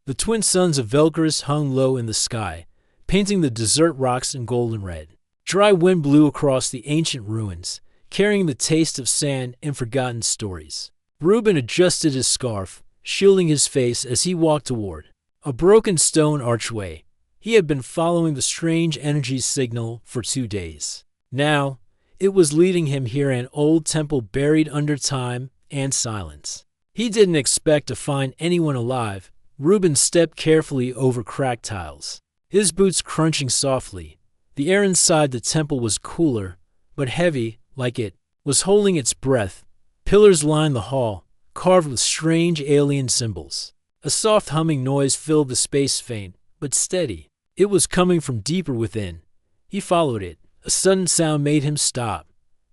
The twin suns of Valkyris hung low in the sky, painting the desert rocks in golden red. Dry wind blew across the ancient ruins, carrying the taste of sand and forgotten stories. Reuben adjusted his scarf, shielding his face as he walked toward a broken stone archway. He had been following the strange energy signal for 2 days. Now, it was leading him here, an old temple buried under time and silence. He didn't expect to find anyone alive. Reuben stepped carefully over cracked tiles, his boots crunching softly. The air inside the temple was cooler, but heavy, like it was holding its breath. Pillars lined the hall, carved with strange alien symbols. A soft humming noise filled the space, faint but steady. It was coming from deeper within. He followed it. A sudden sound made him stop.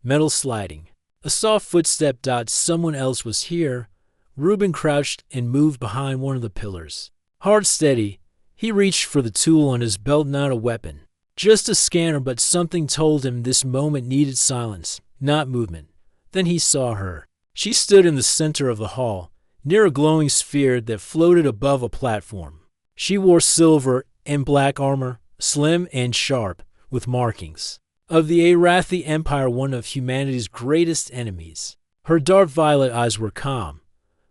Metal sliding. A soft footstep. Someone else was here. Reuben crouched and moved behind one of the pillars. Heart steady, he reached for the tool on his belt, not a weapon. Just a scanner, but something told him this moment needed silence, not movement. Then he saw her. She stood in the center of the hall, near a glowing sphere that floated above a platform. She wore silver and black armor, slim and sharp, with markings of the Arathi Empire, one of humanity's greatest enemies. Her dark violet eyes were calm,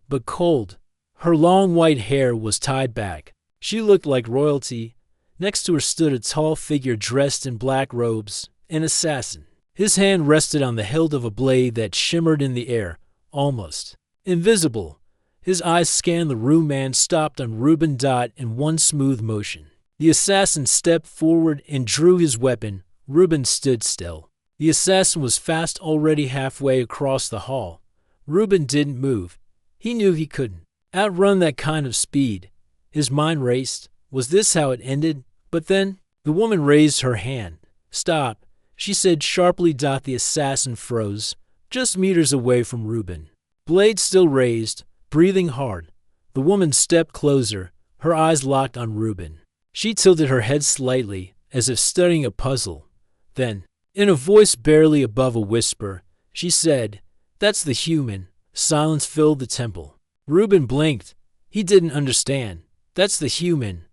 but cold. Her long white hair was tied back. She looked like royalty. Next to her stood a tall figure dressed in black robes, an assassin. His hand rested on the hilt of a blade that shimmered in the air, almost invisible. His eyes scanned the room. Man stopped on Reuben. In one smooth motion. The assassin stepped forward and drew his weapon. Reuben stood still. The assassin was fast, already halfway across the hall. Reuben didn't move. He knew he couldn't outrun that kind of speed. His mind raced. Was this how it ended? But then, the woman raised her hand. "Stop," she said sharply. The assassin froze, just meters away from Reuben. Blade still raised, breathing hard. The woman stepped closer, her eyes locked on Reuben. She tilted her head slightly, as if studying a puzzle. Then, in a voice barely above a whisper, she said, "That's the human." Silence filled the temple. Reuben blinked. He didn't understand. "That's the human."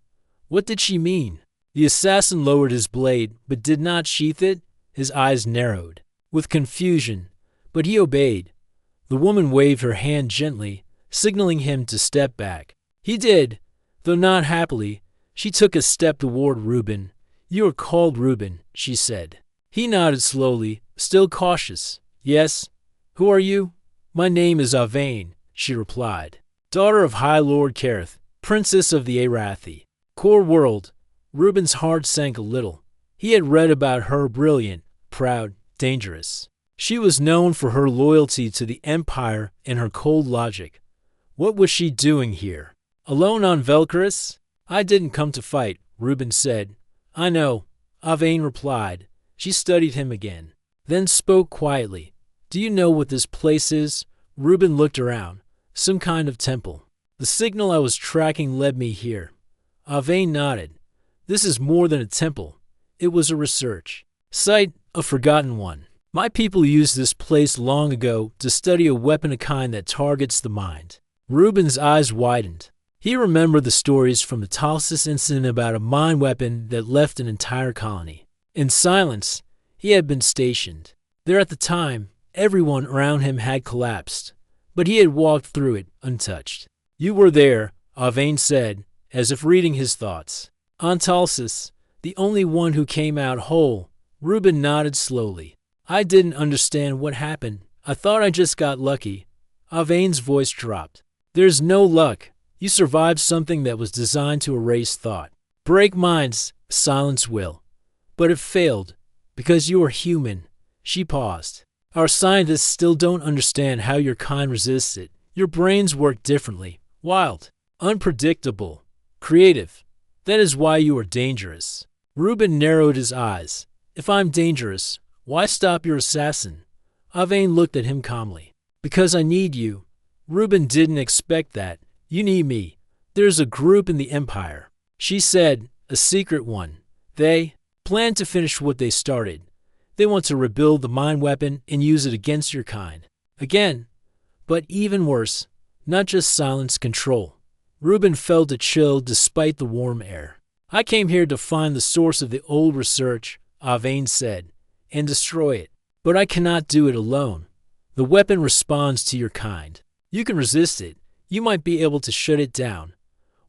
What did she mean? The assassin lowered his blade, but did not sheath it. His eyes narrowed with confusion, but he obeyed. The woman waved her hand gently, signaling him to step back. He did, though not happily. She took a step toward Reuben. "You are called Reuben," she said. He nodded slowly, still cautious. "Yes. Who are you?" "My name is Avane," she replied. "Daughter of High Lord Kareth, Princess of the Arathi." Core world. Reuben's heart sank a little. He had read about her, brilliant, proud, dangerous. She was known for her loyalty to the Empire and her cold logic. What was she doing here? Alone on Valkyris? "I didn't come to fight," Reuben said. "I know," Avane replied. She studied him again, then spoke quietly. "Do you know what this place is?" Reuben looked around. "Some kind of temple. The signal I was tracking led me here." Avane nodded. "This is more than a temple. It was a research site, a forgotten one. My people used this place long ago to study a weapon, a kind that targets the mind." Reuben's eyes widened. He remembered the stories from the Talsis incident about a mind weapon that left an entire colony. In silence, he had been stationed there at the time. Everyone around him had collapsed, but he had walked through it untouched. "You were there," Avane said, as if reading his thoughts. "On Talsis, the only one who came out whole." Reuben nodded slowly. "I didn't understand what happened. I thought I just got lucky." Avane's voice dropped. "There's no luck. You survived something that was designed to erase thought, break minds, silence will. But it failed, because you are human." She paused. "Our scientists still don't understand how your kind resists it. Your brains work differently, wild, unpredictable, creative. That is why you are dangerous." Reuben narrowed his eyes. "If I'm dangerous, why stop your assassin?" Avane looked at him calmly. "Because I need you." Reuben didn't expect that. "You need me. There's a group in the Empire," she said, "a secret one. They plan to finish what they started. They want to rebuild the mind weapon and use it against your kind. Again. But even worse, not just silence, control. Reuben felt a chill despite the warm air. I came here to find the source of the old research, Avane said, and destroy it. But I cannot do it alone. The weapon responds to your kind. You can resist it. You might be able to shut it down.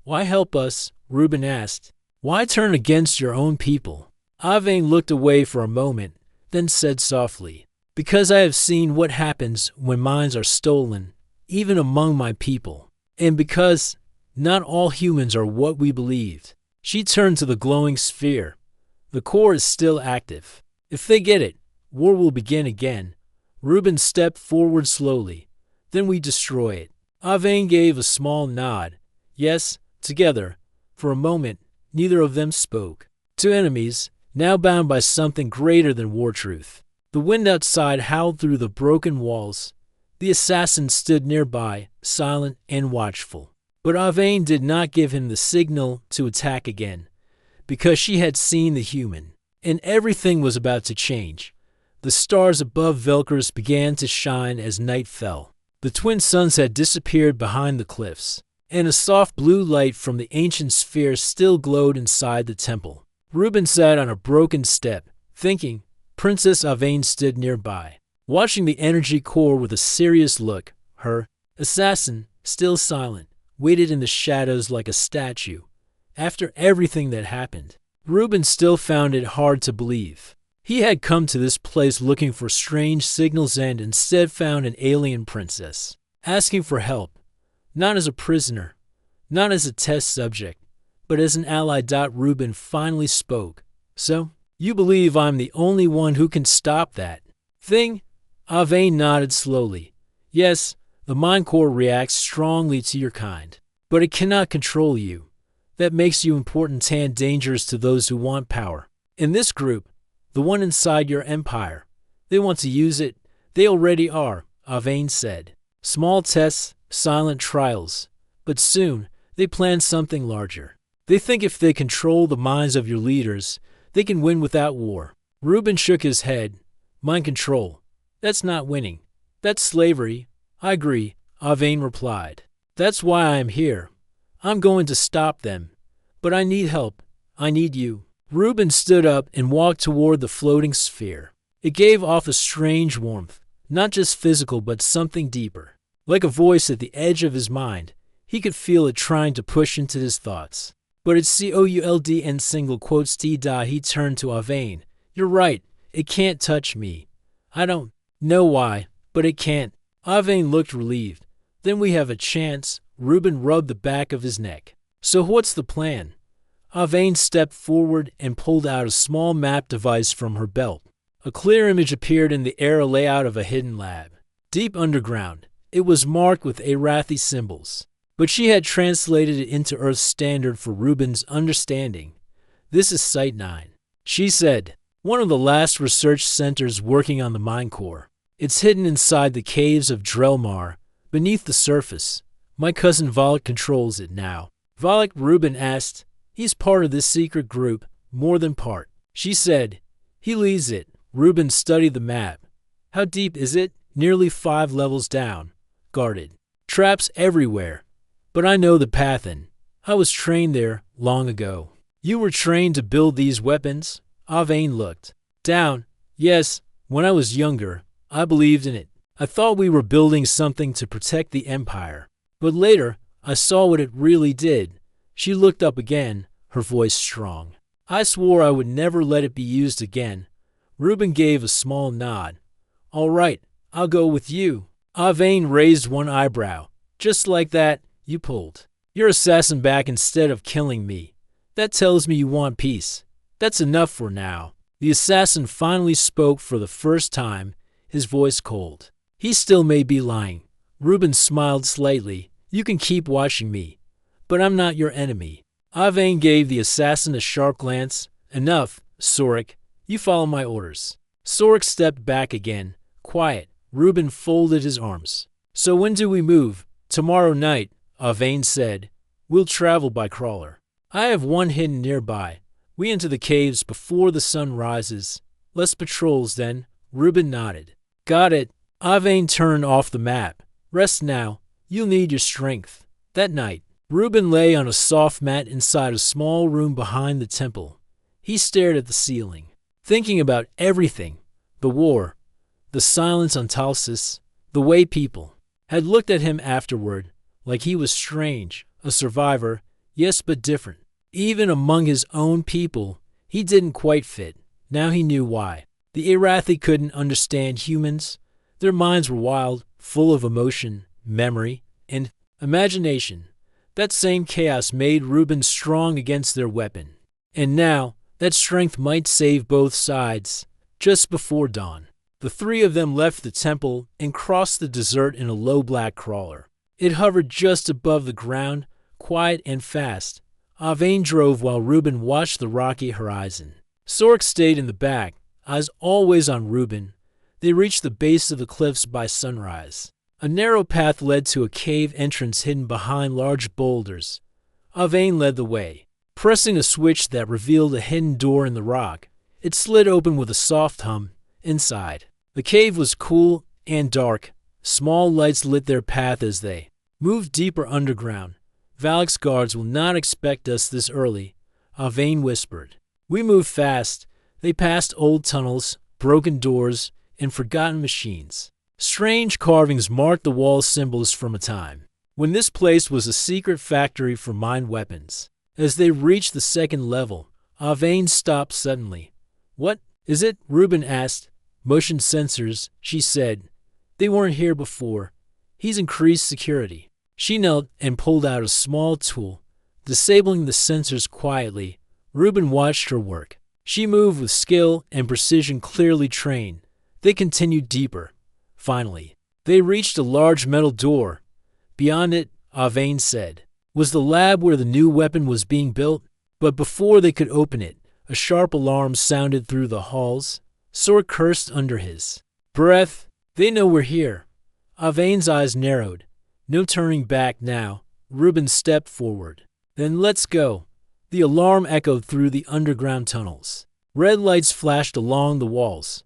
Why help us? Reuben asked. Why turn against your own people? Avane looked away for a moment, then said softly, because I have seen what happens when minds are stolen, even among my people. And because not all humans are what we believed. She turned to the glowing sphere. The core is still active. If they get it, war will begin again. Reuben stepped forward slowly. Then we destroy it. Avane gave a small nod. Yes, together. For a moment, neither of them spoke. Two enemies, now bound by something greater than war truth. The wind outside howled through the broken walls. The assassin stood nearby, silent and watchful. But Avane did not give him the signal to attack again, because she had seen the human, and everything was about to change. The stars above Velkers began to shine as night fell. The twin suns had disappeared behind the cliffs, and a soft blue light from the ancient sphere still glowed inside the temple. Reuben sat on a broken step, thinking. Princess Avane stood nearby, watching the energy core with a serious look. Her assassin, still silent, waited in the shadows like a statue. After everything that happened, Reuben still found it hard to believe. He had come to this place looking for strange signals and instead found an alien princess, asking for help, not as a prisoner, not as a test subject, but as an ally. Reuben finally spoke. So, you believe I'm the only one who can stop that thing? Avane nodded slowly. Yes, the mind core reacts strongly to your kind, but it cannot control you. That makes you important and dangerous to those who want power. In this group, the one inside your empire, they want to use it. They already are, Avane said. Small tests, silent trials, but soon they plan something larger. They think if they control the minds of your leaders, they can win without war. Reuben shook his head. Mind control. That's not winning. That's slavery. I agree, Avane replied. That's why I am here. I'm going to stop them. But I need help. I need you. Reuben stood up and walked toward the floating sphere. It gave off a strange warmth, not just physical but something deeper. Like a voice at the edge of his mind, he could feel it trying to push into his thoughts. But it's cold and single quotes t. He turned to Avane. You're right. It can't touch me. I don't know why, but it can't. Avane looked relieved. Then we have a chance. Reuben rubbed the back of his neck. So what's the plan? Avane stepped forward and pulled out a small map device from her belt. A clear image appeared in the air, a layout of a hidden lab. Deep underground, it was marked with Arathi symbols. But she had translated it into Earth's standard for Reuben's understanding. This is Site 9, she said. One of the last research centers working on the Mind Core. It's hidden inside the caves of Drelmar, beneath the surface. My cousin Volok controls it now. Volok, Reuben asked. He's part of this secret group, more than part. She said. He leads it. Reuben studied the map. How deep is it? Nearly 5 levels down. Guarded. Traps everywhere. But I know the path in. I was trained there long ago. You were trained to build these weapons? Avane looked down. Yes, when I was younger, I believed in it. I thought we were building something to protect the Empire. But later, I saw what it really did. She looked up again, her voice strong. I swore I would never let it be used again. Reuben gave a small nod. All right, I'll go with you. Avane raised one eyebrow. Just like that, you pulled your assassin back instead of killing me. That tells me you want peace. That's enough for now. The assassin finally spoke for the first time, his voice cold. He still may be lying. Reuben smiled slightly. You can keep watching me, but I'm not your enemy. Avane gave the assassin a sharp glance. Enough, Sorik. You follow my orders. Sorik stepped back again, quiet. Reuben folded his arms. So when do we move? Tomorrow night, Avane said. We'll travel by crawler. I have one hidden nearby. We enter the caves before the sun rises. Less patrols then. Reuben nodded. Got it. Avane turned off the map. Rest now. You'll need your strength. That night, Reuben lay on a soft mat inside a small room behind the temple. He stared at the ceiling, thinking about everything: the war, the silence on Talsis, the way people had looked at him afterward, like he was strange, a survivor, yes, but different. Even among his own people, he didn't quite fit. Now he knew why. The Arathi couldn't understand humans. Their minds were wild, full of emotion, memory, and imagination. That same chaos made Reuben strong against their weapon. And now, that strength might save both sides. Just before dawn, the three of them left the temple and crossed the desert in a low black crawler. It hovered just above the ground, quiet and fast. Avane drove while Reuben watched the rocky horizon. Sork stayed in the back, eyes always on Reuben. They reached the base of the cliffs by sunrise. A narrow path led to a cave entrance hidden behind large boulders. Avane led the way, pressing a switch that revealed a hidden door in the rock. It slid open with a soft hum. Inside, the cave was cool and dark. Small lights lit their path as they moved deeper underground. Valak's guards will not expect us this early, Avane whispered. We moved fast. They passed old tunnels, broken doors, and forgotten machines. Strange carvings marked the wall, symbols from a time when this place was a secret factory for mind weapons. As they reached the second level, Avane stopped suddenly. What is it? Reuben asked. Motion sensors, she said. They weren't here before. He's increased security. She knelt and pulled out a small tool, disabling the sensors quietly. Reuben watched her work. She moved with skill and precision, clearly trained. They continued deeper. Finally, they reached a large metal door. Beyond it, Avane said, was the lab where the new weapon was being built. But before they could open it, a sharp alarm sounded through the halls. Sork cursed under his breath. They know we're here. Avane's eyes narrowed. No turning back now. Reuben stepped forward. Then let's go. The alarm echoed through the underground tunnels. Red lights flashed along the walls.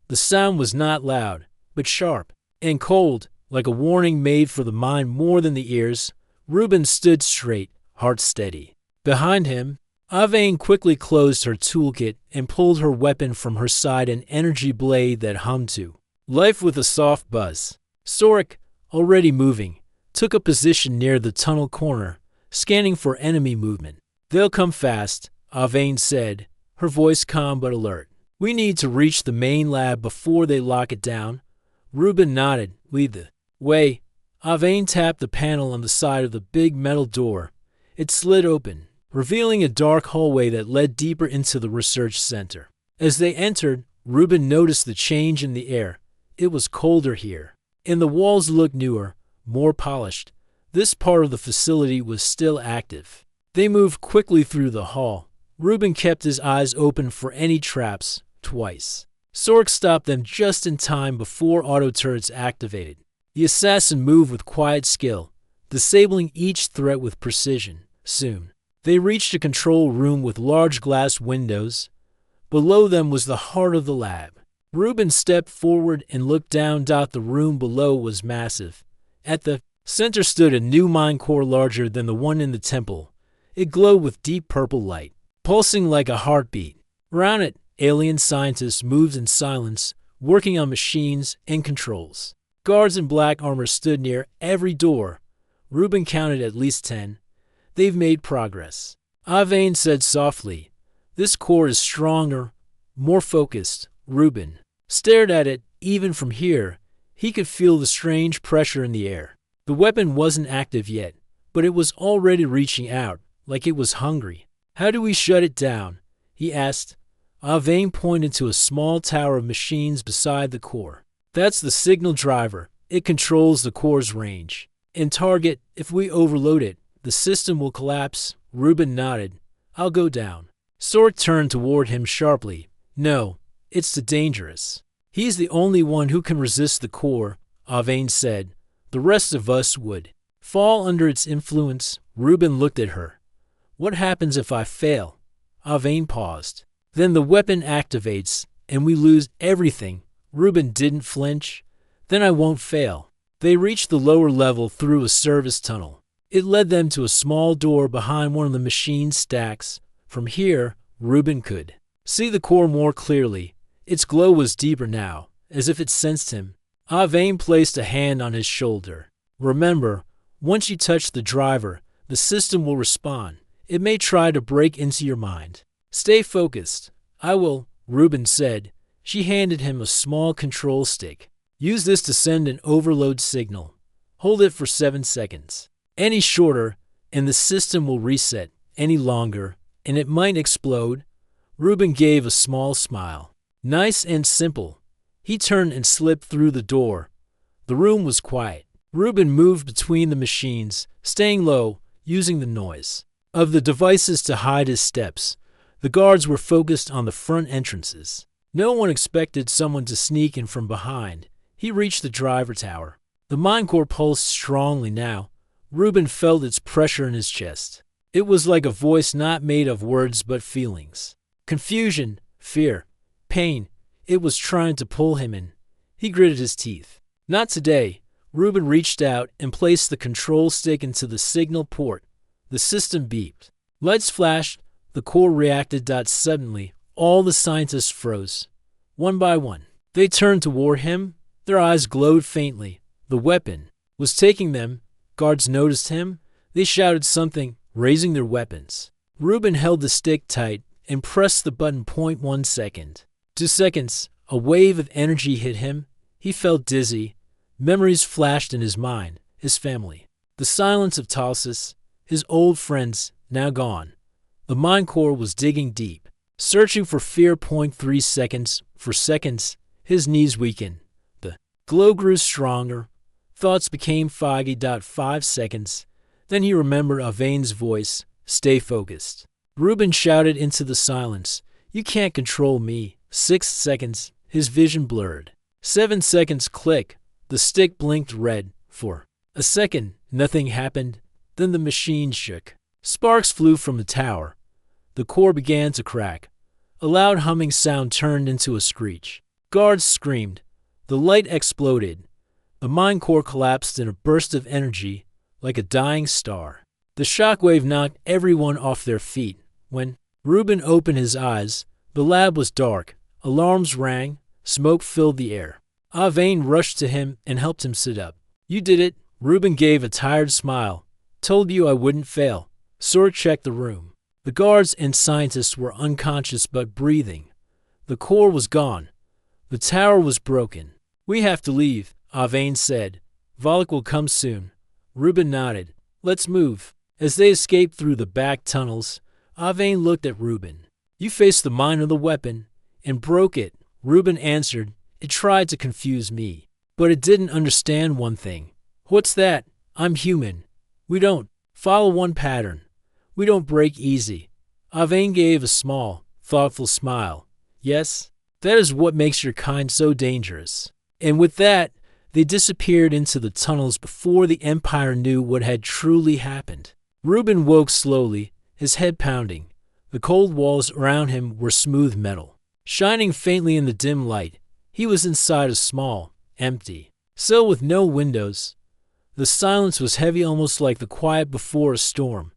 The sound was not loud, but sharp and cold, like a warning made for the mind more than the ears. Reuben stood straight, heart steady. Behind him, Avane quickly closed her toolkit and pulled her weapon from her side, an energy blade that hummed to life with a soft buzz. Sork, already moving, took a position near the tunnel corner, scanning for enemy movement. They'll come fast, Avane said, her voice calm but alert. We need to reach the main lab before they lock it down. Reuben nodded. Lead the way. Avane tapped the panel on the side of the big metal door. It slid open, revealing a dark hallway that led deeper into the research center. As they entered, Reuben noticed the change in the air. It was colder here, and the walls looked newer, more polished. This part of the facility was still active. They moved quickly through the hall. Reuben kept his eyes open for any traps. Twice, Sork stopped them just in time before auto turrets activated. The assassin moved with quiet skill, disabling each threat with precision. Soon, they reached a control room with large glass windows. Below them was the heart of the lab. Reuben stepped forward and looked down. The room below was massive. At the center stood a new mine core larger than the one in the temple. It glowed with deep purple light, pulsing like a heartbeat. Around it, alien scientists moved in silence, working on machines and controls. Guards in black armor stood near every door. Reuben counted at least 10. They've made progress. Avane said softly. This core is stronger, more focused. Reuben stared at it. Even from here, he could feel the strange pressure in the air. The weapon wasn't active yet, but it was already reaching out, like it was hungry. How do we shut it down? He asked. Avane pointed to a small tower of machines beside the core. That's the signal driver. It controls the core's range and target. If we overload it, the system will collapse. Reuben nodded. I'll go down. Sork turned toward him sharply. No, it's too dangerous. He's the only one who can resist the core, Avane said. The rest of us would fall under its influence. Reuben looked at her. What happens if I fail? Avane paused. Then the weapon activates, and we lose everything. Reuben didn't flinch. Then I won't fail. They reached the lower level through a service tunnel. It led them to a small door behind one of the machine's stacks. From here, Reuben could see the core more clearly. Its glow was deeper now, as if it sensed him. Avane placed a hand on his shoulder. Remember, once you touch the driver, the system will respond. It may try to break into your mind. Stay focused. I will, Reuben said. She handed him a small control stick. Use this to send an overload signal. Hold it for 7 seconds. Any shorter, and the system will reset. Any longer, and it might explode. Reuben gave a small smile. Nice and simple. He turned and slipped through the door. The room was quiet. Reuben moved between the machines, staying low, using the noise of the devices to hide his steps. The guards were focused on the front entrances. No one expected someone to sneak in from behind. He reached the driver tower. The mine core pulsed strongly now. Reuben felt its pressure in his chest. It was like a voice not made of words but feelings. Confusion, fear, pain. It was trying to pull him in. He gritted his teeth. Not today. Reuben reached out and placed the control stick into the signal port. The system beeped. Lights flashed. The core reacted. Suddenly, all the scientists froze. One by one, they turned toward him. Their eyes glowed faintly. The weapon was taking them. Guards noticed him. They shouted something, raising their weapons. Reuben held the stick tight and pressed the button. 1 second. 2 seconds. A wave of energy hit him. He felt dizzy. Memories flashed in his mind. His family. The silence of Talsis. His old friends, now gone. The mine core was digging deep, searching for fear. 3 seconds. For seconds, his knees weakened. The glow grew stronger. Thoughts became foggy. 5 seconds. Then he remembered Avane's voice. Stay focused. Reuben shouted into the silence. You can't control me. 6 seconds. His vision blurred. 7 seconds. Click. The stick blinked red. For a second, nothing happened. Then the machine shook. Sparks flew from the tower. The core began to crack. A loud humming sound turned into a screech. Guards screamed. The light exploded. The mine core collapsed in a burst of energy, like a dying star. The shockwave knocked everyone off their feet. When Reuben opened his eyes, the lab was dark. Alarms rang. Smoke filled the air. Avane rushed to him and helped him sit up. You did it. Reuben gave a tired smile. Told you I wouldn't fail. Sword checked the room. The guards and scientists were unconscious but breathing. The core was gone. The tower was broken. We have to leave, Avane said. Volok will come soon. Reuben nodded. Let's move. As they escaped through the back tunnels, Avane looked at Reuben. You faced the mine of the weapon and broke it. Reuben answered. It tried to confuse me, but it didn't understand one thing. What's that? I'm human. We don't follow one pattern. We don't break easy. Avane gave a small, thoughtful smile. Yes, that is what makes your kind so dangerous. And with that, they disappeared into the tunnels before the Empire knew what had truly happened. Reuben woke slowly, his head pounding. The cold walls around him were smooth metal, shining faintly in the dim light. He was inside a small, empty cell with no windows. The silence was heavy, almost like the quiet before a storm.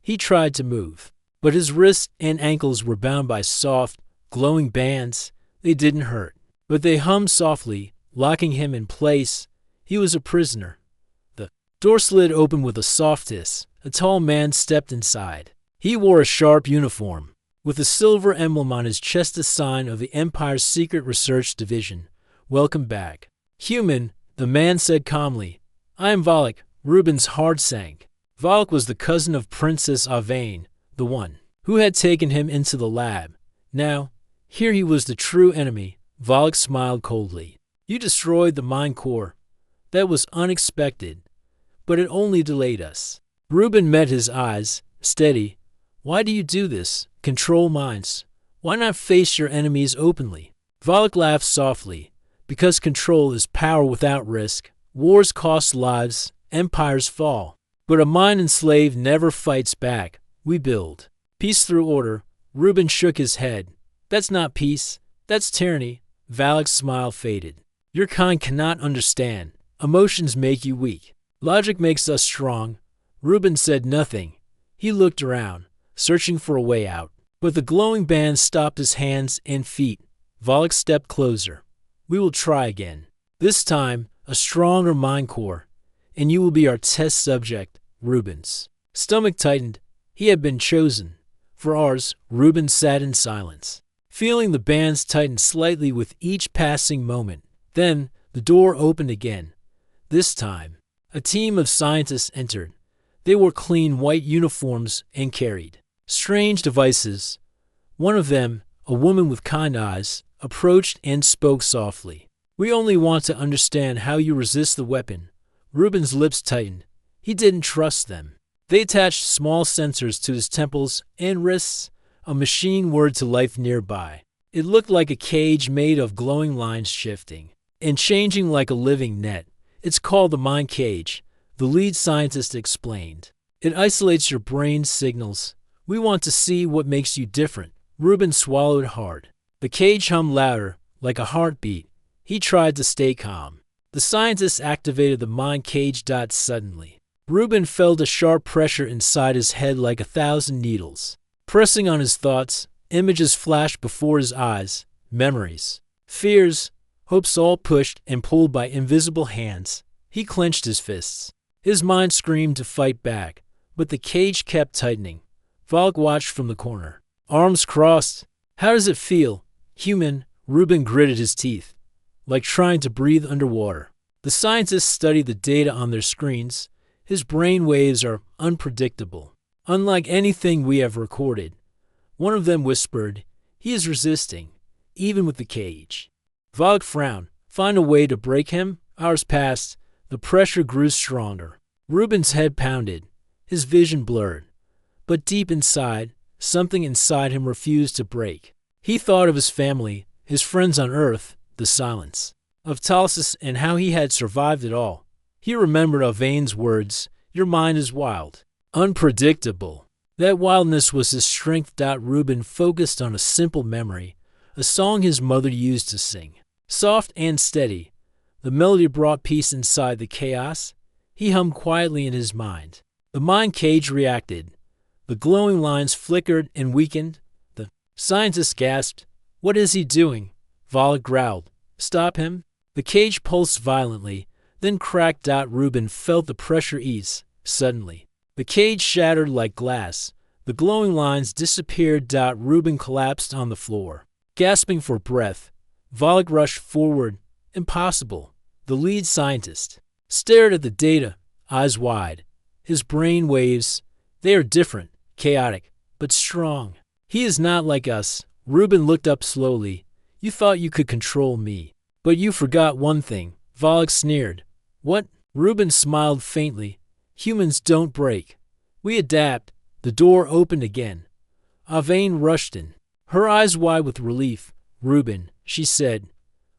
He tried to move, but his wrists and ankles were bound by soft, glowing bands. They didn't hurt, but they hummed softly, locking him in place. He was a prisoner. The door slid open with a soft hiss. A tall man stepped inside. He wore a sharp uniform, with a silver emblem on his chest, a sign of the Empire's Secret Research Division. Welcome back. Human, the man said calmly. I am Volok. Reuben's heart sank. Volok was the cousin of Princess Avane, the one who had taken him into the lab. Now, here he was the true enemy. Volok smiled coldly. You destroyed the mine core. That was unexpected, but it only delayed us. Reuben met his eyes, steady. Why do you do this? Control minds. Why not face your enemies openly? Volok laughed softly. Because control is power without risk. Wars cost lives, empires fall. But a mind enslaved never fights back. We build peace through order. Reuben shook his head. That's not peace. That's tyranny. Volok's smile faded. Your kind cannot understand. Emotions make you weak. Logic makes us strong. Reuben said nothing. He looked around, searching for a way out. But the glowing band stopped his hands and feet. Volok stepped closer. We will try again. This time, a stronger mind core. And you will be our test subject, Reuben's stomach tightened. He had been chosen. For ours, Reuben sat in silence, feeling the bands tighten slightly with each passing moment. Then, the door opened again. This time, a team of scientists entered. They wore clean white uniforms and carried strange devices. One of them, a woman with kind eyes, approached and spoke softly. We only want to understand how you resist the weapon. Reuben's lips tightened. He didn't trust them. They attached small sensors to his temples and wrists, a machine whirred to life nearby. It looked like a cage made of glowing lines shifting and changing like a living net. It's called the mind cage, the lead scientist explained. It isolates your brain's signals. We want to see what makes you different. Reuben swallowed hard. The cage hummed louder, like a heartbeat. He tried to stay calm. The scientist activated the mind cage. Suddenly, Reuben felt a sharp pressure inside his head like 1,000 needles. Pressing on his thoughts, images flashed before his eyes, memories, fears, hopes all pushed and pulled by invisible hands. He clenched his fists. His mind screamed to fight back, but the cage kept tightening. Volk watched from the corner, arms crossed. How does it feel? Human, Reuben gritted his teeth, like trying to breathe underwater. The scientists studied the data on their screens. His brain waves are unpredictable, unlike anything we have recorded. One of them whispered, he is resisting, even with the cage. Volk frowned. Find a way to break him? Hours passed. The pressure grew stronger. Reuben's head pounded, his vision blurred. But deep inside, something inside him refused to break. He thought of his family, his friends on Earth, the silence of Talsis, and how he had survived it all. He remembered Avain's words, your mind is wild, unpredictable. That wildness was his strength. Reuben focused on a simple memory, a song his mother used to sing. Soft and steady, the melody brought peace inside the chaos. He hummed quietly in his mind. The mind cage reacted. The glowing lines flickered and weakened. The scientist gasped. What is he doing? Volok growled. Stop him. The cage pulsed violently, then cracked. Reuben felt the pressure ease. Suddenly, the cage shattered like glass. The glowing lines disappeared. Reuben collapsed on the floor, gasping for breath. Volok rushed forward. Impossible. The lead scientist stared at the data, eyes wide. His brain waves. They are different, chaotic, but strong. He is not like us. Reuben looked up slowly. You thought you could control me, but you forgot one thing. Volok sneered. What? Reuben smiled faintly. Humans don't break. We adapt. The door opened again. Avain rushed in, her eyes wide with relief. Reuben, she said.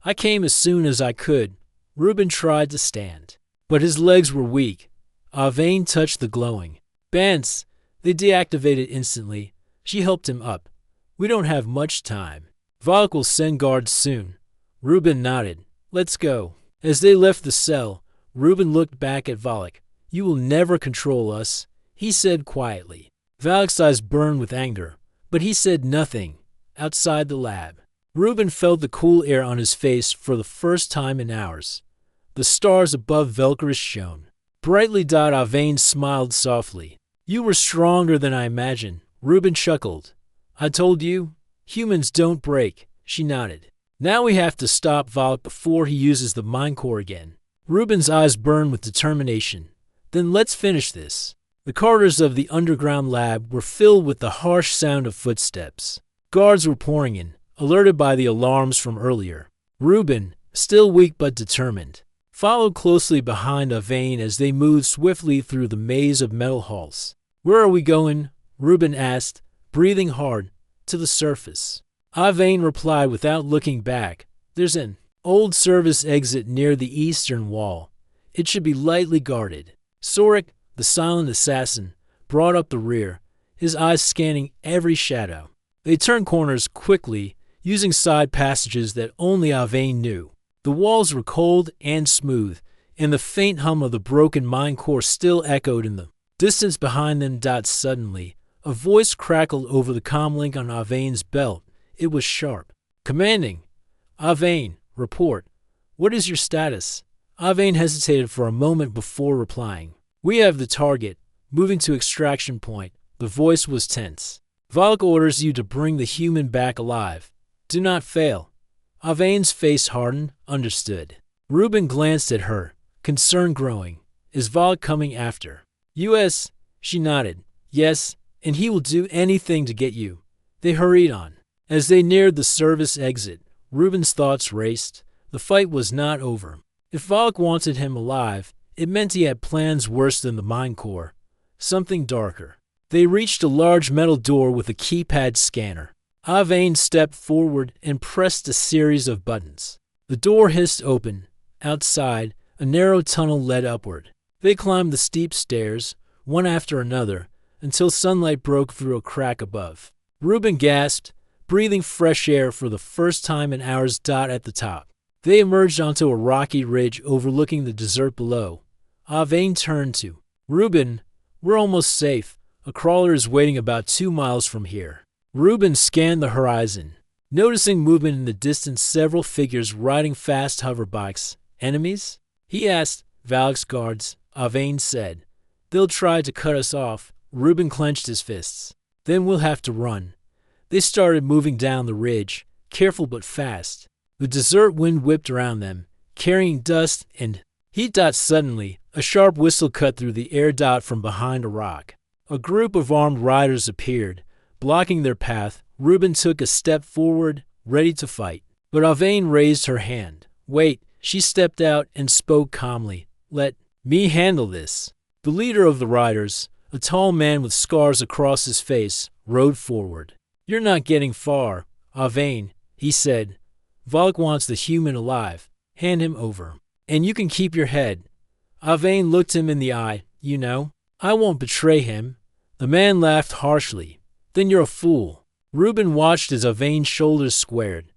I came as soon as I could. Reuben tried to stand, but his legs were weak. Avain touched the glowing bands. They deactivated instantly. She helped him up. We don't have much time. Volok will send guards soon. Reuben nodded. Let's go. As they left the cell, Reuben looked back at Volok. You will never control us, he said quietly. Volok's eyes burned with anger, but he said nothing. Outside the lab, Reuben felt the cool air on his face for the first time in hours. The stars above Velkaris shone brightly. Avain smiled softly. You were stronger than I imagined. Reuben chuckled. I told you, humans don't break. She nodded. Now we have to stop Volok before he uses the mind core again. Reuben's eyes burned with determination. Then let's finish this. The corridors of the underground lab were filled with the harsh sound of footsteps. Guards were pouring in, alerted by the alarms from earlier. Reuben, still weak but determined, followed closely behind Avain as they moved swiftly through the maze of metal halls. Where are we going? Reuben asked, breathing hard. To the surface. Avain replied without looking back. There's an old service exit near the eastern wall. It should be lightly guarded. Sorik, the silent assassin, brought up the rear, his eyes scanning every shadow. They turned corners quickly, using side passages that only Avain knew. The walls were cold and smooth, and the faint hum of the broken mine core still echoed in them. Distance behind them. Suddenly, a voice crackled over the comlink on Avain's belt. It was sharp. Commanding. Avain, report. What is your status? Avain hesitated for a moment before replying. We have the target. Moving to extraction point. The voice was tense. Valk orders you to bring the human back alive. Do not fail. Avain's face hardened. Understood. Reuben glanced at her, concern growing. Is Valk coming after? U.S. She nodded. Yes, and he will do anything to get you. They hurried on. As they neared the service exit, Reuben's thoughts raced. The fight was not over. If Valk wanted him alive, it meant he had plans worse than the mine core. Something darker. They reached a large metal door with a keypad scanner. Avain stepped forward and pressed a series of buttons. The door hissed open. Outside, a narrow tunnel led upward. They climbed the steep stairs, one after another, until sunlight broke through a crack above. Reuben gasped, breathing fresh air for the first time in hours. At the top, they emerged onto a rocky ridge overlooking the desert below. Avain turned to Reuben. We're almost safe. A crawler is waiting about 2 miles from here. Reuben scanned the horizon, noticing movement in the distance. Several figures riding fast hoverbikes. Enemies? He asked. Valk's guards, Avain said. They'll try to cut us off. Reuben clenched his fists. Then we'll have to run. They started moving down the ridge, careful but fast. The desert wind whipped around them, carrying dust and heat. Suddenly, a sharp whistle cut through the air. From behind a rock, a group of armed riders appeared, blocking their path. Reuben took a step forward, ready to fight. But Avain raised her hand. Wait. She stepped out and spoke calmly. Let me handle this. The leader of the riders, a tall man with scars across his face, rode forward. You're not getting far, Avain, he said. Valk wants the human alive. Hand him over. And you can keep your head. Avain looked him in the eye. You know, I won't betray him. The man laughed harshly. Then you're a fool. Reuben watched as Avain's shoulders squared.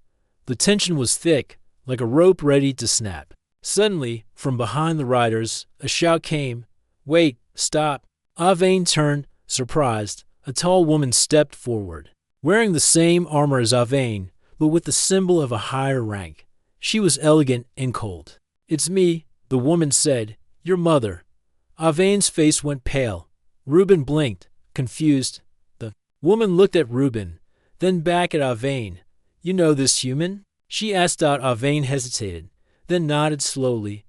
The tension was thick, like a rope ready to snap. Suddenly, from behind the riders, a shout came. Wait, stop. Avain turned, surprised. A tall woman stepped forward, wearing the same armor as Avain, but with the symbol of a higher rank. She was elegant and cold. It's me, the woman said. Your mother. Avain's face went pale. Reuben blinked, confused. The woman looked at Reuben, then back at Avain. You know this human? She asked. Avain hesitated, then nodded slowly.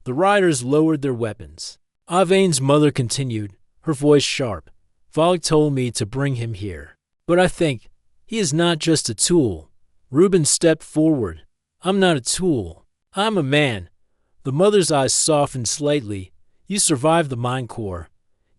The riders lowered their weapons. Avain's mother continued, her voice sharp. Valk told me to bring him here. But I think he is not just a tool. Reuben stepped forward. I'm not a tool. I'm a man. The mother's eyes softened slightly. You survived the mine core.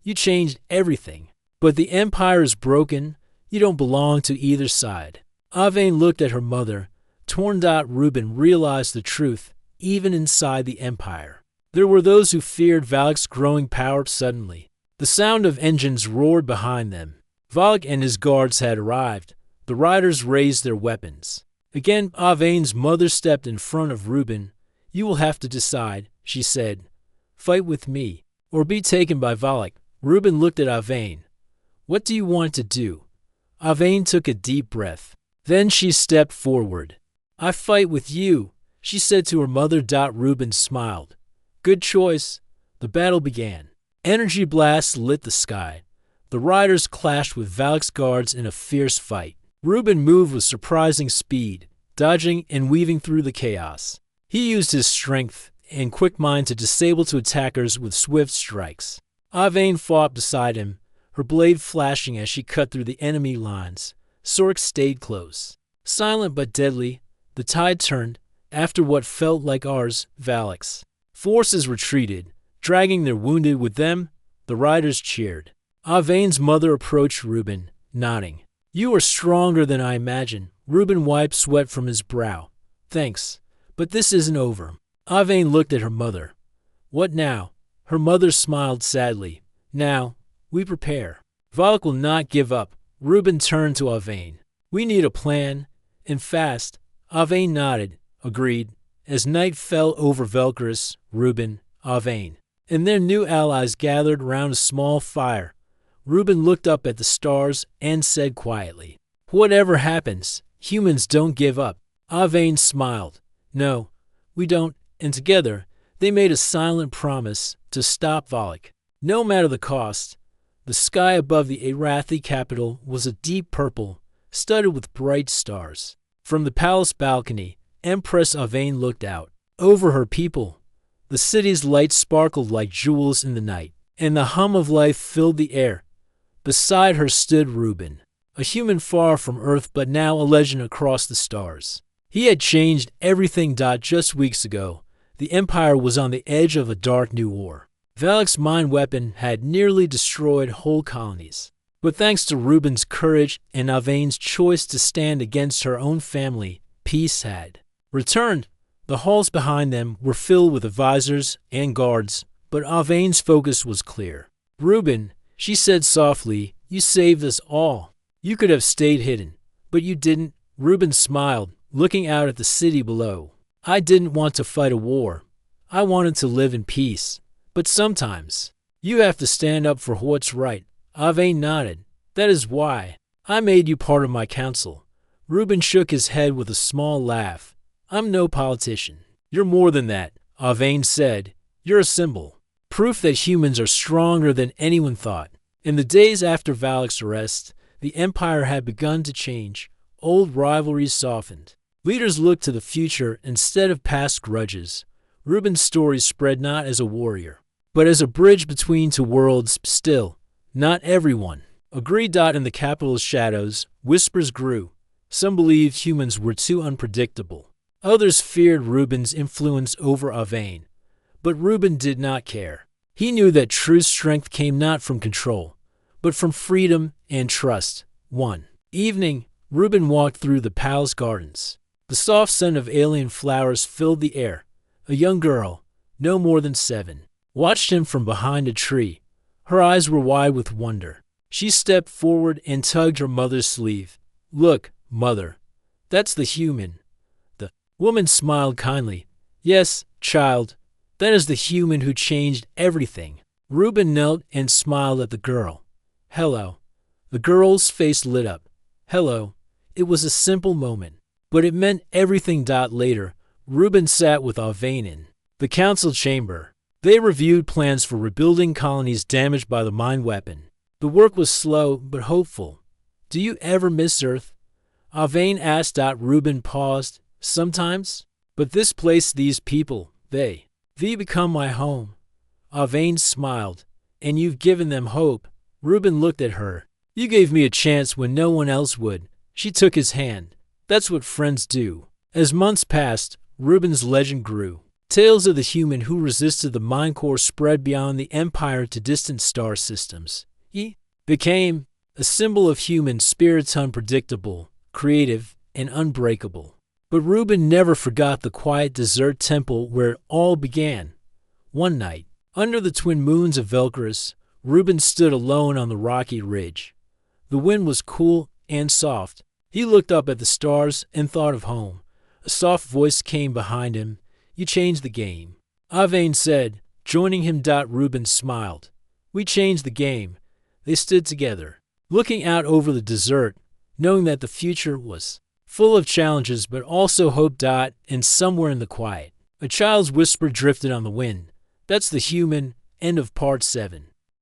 You changed everything. But the Empire is broken. You don't belong to either side. Avain looked at her mother. Torn. Reuben realized the truth, even inside the Empire. There were those who feared Valk's growing power. Suddenly, the sound of engines roared behind them. Valk and his guards had arrived. The riders raised their weapons. Again, Avain's mother stepped in front of Reuben. You will have to decide, she said. Fight with me, or be taken by Valk. Reuben looked at Avain. What do you want to do? Avain took a deep breath. Then she stepped forward. I fight with you, she said to her mother. Reuben smiled. Good choice. The battle began. Energy blasts lit the sky. The riders clashed with Valk's guards in a fierce fight. Reuben moved with surprising speed, dodging and weaving through the chaos. He used his strength and quick mind to disable two attackers with swift strikes. Avain fought beside him, her blade flashing as she cut through the enemy lines. Sork stayed close. Silent but deadly, the tide turned. After what felt like hours, Valak's forces retreated, dragging their wounded with them. The riders cheered. Avain's mother approached Reuben, nodding. You are stronger than I imagined. Reuben wiped sweat from his brow. Thanks, but this isn't over. Avain looked at her mother. What now? Her mother smiled sadly. Now, we prepare. Valk will not give up. Reuben turned to Avain. We need a plan, and fast. Avain nodded, agreed. As night fell over Valkyris, Reuben, Avain and their new allies gathered around a small fire. Reuben looked up at the stars and said quietly, "Whatever happens, humans don't give up." Avane smiled. "No, we don't," and together they made a silent promise to stop Valak, no matter the cost. The sky above the Arathi capital was a deep purple, studded with bright stars. From the palace balcony, Empress Avane looked out. Over her people, the city's lights sparkled like jewels in the night, and the hum of life filled the air. Beside her stood Reuben, a human far from Earth but now a legend across the stars. He had changed everything. Just weeks ago, the Empire was on the edge of a dark new war. Valak's mind weapon had nearly destroyed whole colonies. But thanks to Reuben's courage and Avane's choice to stand against her own family, peace had returned. The halls behind them were filled with advisors and guards, but Avane's focus was clear. "Reuben," she said softly, "you saved us all. You could have stayed hidden, but you didn't." Reuben smiled, looking out at the city below. "I didn't want to fight a war. I wanted to live in peace. But sometimes, you have to stand up for what's right." Avane nodded. "That is why I made you part of my council." Reuben shook his head with a small laugh. "I'm no politician." "You're more than that," Avane said. "You're a symbol. Proof that humans are stronger than anyone thought." In the days after Valak's arrest, the Empire had begun to change. Old rivalries softened. Leaders looked to the future instead of past grudges. Reuben's story spread not as a warrior, but as a bridge between two worlds. Still, not everyone agreed. In the capital's shadows, whispers grew. Some believed humans were too unpredictable. Others feared Reuben's influence over Avane. But Reuben did not care. He knew that true strength came not from control, but from freedom and trust. One evening, Reuben walked through the palace gardens. The soft scent of alien flowers filled the air. A young girl, no more than 7, watched him from behind a tree. Her eyes were wide with wonder. She stepped forward and tugged her mother's sleeve. "Look, mother, that's the human." The woman smiled kindly. "Yes, child, that is the human who changed everything." Reuben knelt and smiled at the girl. "Hello." The girl's face lit up. "Hello." It was a simple moment, but it meant everything. Later, Reuben sat with Avane in the council chamber. They reviewed plans for rebuilding colonies damaged by the mind weapon. The work was slow but hopeful. "Do you ever miss Earth?" Avane asked. Reuben paused. "Sometimes. But this place, these people, they become my home." Avane smiled. "And you've given them hope." Reuben looked at her. "You gave me a chance when no one else would." She took his hand. "That's what friends do." As months passed, Reuben's legend grew. Tales of the human who resisted the Mind Core spread beyond the Empire to distant star systems. He became a symbol of human spirits, unpredictable, creative, and unbreakable. But Reuben never forgot the quiet desert temple where it all began. One night, under the twin moons of Velkaris, Reuben stood alone on the rocky ridge. The wind was cool and soft. He looked up at the stars and thought of home. A soft voice came behind him. "You changed the game," Avane said, joining him. Reuben smiled. "We changed the game." They stood together, looking out over the desert, knowing that the future was full of challenges but also hope. And somewhere in the quiet, a child's whisper drifted on the wind. "That's the human." End of part 7.